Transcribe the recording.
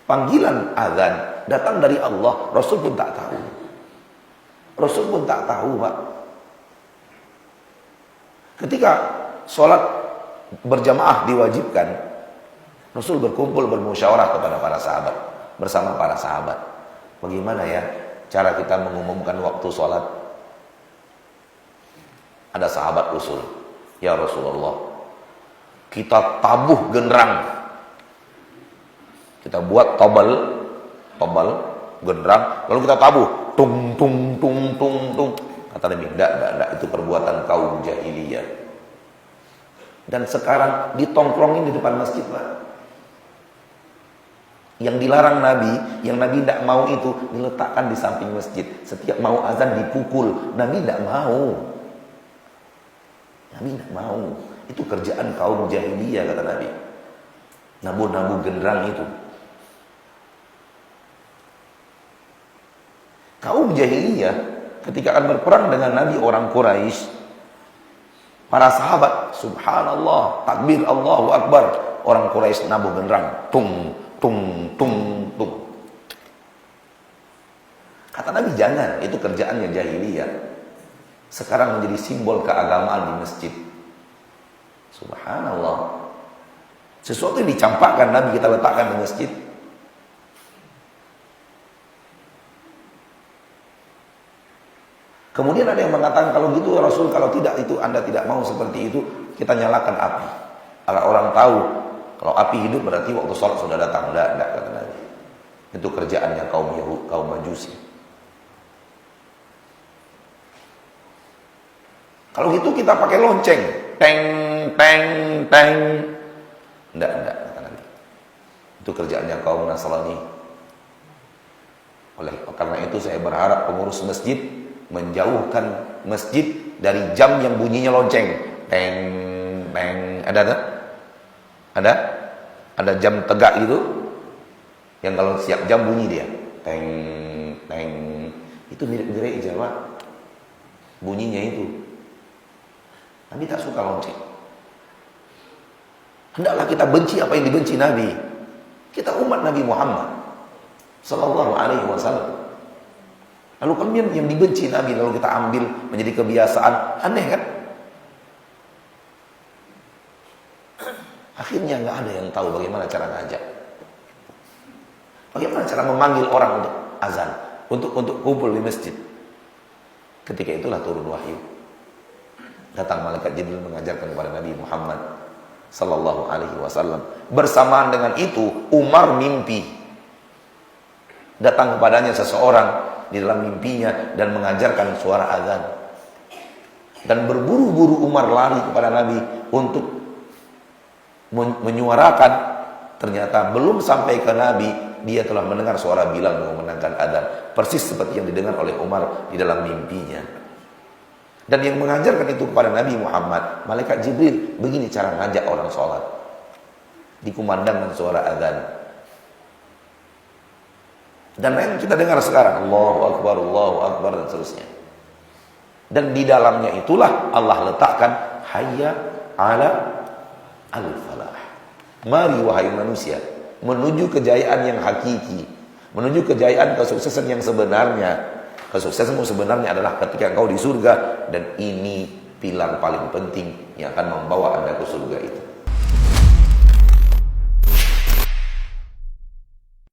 Panggilan azan datang dari Allah, Rasul pun tak tahu. Rasul pun tak tahu, Pak. Ketika sholat berjamaah diwajibkan, Rasul berkumpul bermusyawarah kepada para sahabat, bersama para sahabat. Bagaimana ya cara kita mengumumkan waktu sholat? Ada sahabat usul, ya Rasulullah, kita tabuh genderang. Kita buat tobel genderang, lalu kita tabuh, tung tung tung tung tung. Kata Nabi, enggak, itu perbuatan kaum jahiliyah. Dan sekarang ditongkrongin di depan masjid, Pak. Yang dilarang Nabi, yang Nabi tidak mau itu diletakkan di samping masjid. Setiap mau azan dipukul, Nabi tidak mau. Nabi tidak mau. Itu kerjaan kaum jahiliyah, kata Nabi. Nabuh-nabuh genderang itu. Kaum jahiliyah ketika akan berperang dengan Nabi orang Quraisy, para sahabat, subhanallah, takbir Allahu Akbar, orang Quraisy nabuh genderang, tung tung tung tung. Kata Nabi, jangan, itu kerjaannya jahiliyah. Sekarang menjadi simbol keagamaan di masjid. Subhanallah. Sesuatu yang dicampakkan Nabi kita letakkan di masjid. Kemudian ada yang mengatakan, kalau gitu Rasul, kalau tidak itu Anda tidak mau seperti itu, kita nyalakan api. Agar orang tahu kalau api hidup berarti waktu sholat sudah datang. Tidak, kata Nabi. Itu kerjaannya kaum Yahud, kaum Majusi. Kalau gitu kita pakai lonceng, teng teng teng. Tidak, kata Nabi. Itu kerjaannya kaum Nasrani. Oleh karena itu saya berharap pengurus masjid menjauhkan masjid dari jam yang bunyinya lonceng, teng teng. Ada jam tegak gitu, yang kalau siap jam bunyi dia, teng teng. Itu mirip gereja, Pak. Bunyinya itu. Nabi tak suka lonceng. Hendaklah kita benci apa yang dibenci Nabi. Kita umat Nabi Muhammad sallallahu alaihi wasallam. Lalu kemudian yang dibenci Nabi lalu kita ambil menjadi kebiasaan, aneh kan? Akhirnya nggak ada yang tahu bagaimana cara ngajak, bagaimana cara memanggil orang untuk azan, untuk kumpul di masjid. Ketika itulah turun wahyu. Datang malaikat Jibril mengajarkan kepada Nabi Muhammad sallallahu alaihi wasallam. Bersamaan dengan itu Umar mimpi. Datang kepadanya seseorang di dalam mimpinya dan mengajarkan suara azan. Dan berburu-buru Umar lari kepada Nabi untuk menyuarakan. Ternyata belum sampai ke Nabi, dia telah mendengar suara Bilal mengumandangkan azan, persis seperti yang didengar oleh Umar di dalam mimpinya. Dan yang mengajarkan itu kepada Nabi Muhammad, malaikat Jibril. Begini cara ngajak orang sholat, dikumandangkan suara azan. Dan yang kita dengar sekarang, Allahu Akbar, dan seterusnya. Dan di dalamnya itulah Allah letakkan hayya ala al-falah. Mari wahai manusia, menuju kejayaan yang hakiki, menuju kejayaan kesuksesan yang sebenarnya. Kesuksesanmu sebenarnya adalah ketika engkau di surga, dan ini pilar paling penting yang akan membawa Anda ke surga itu.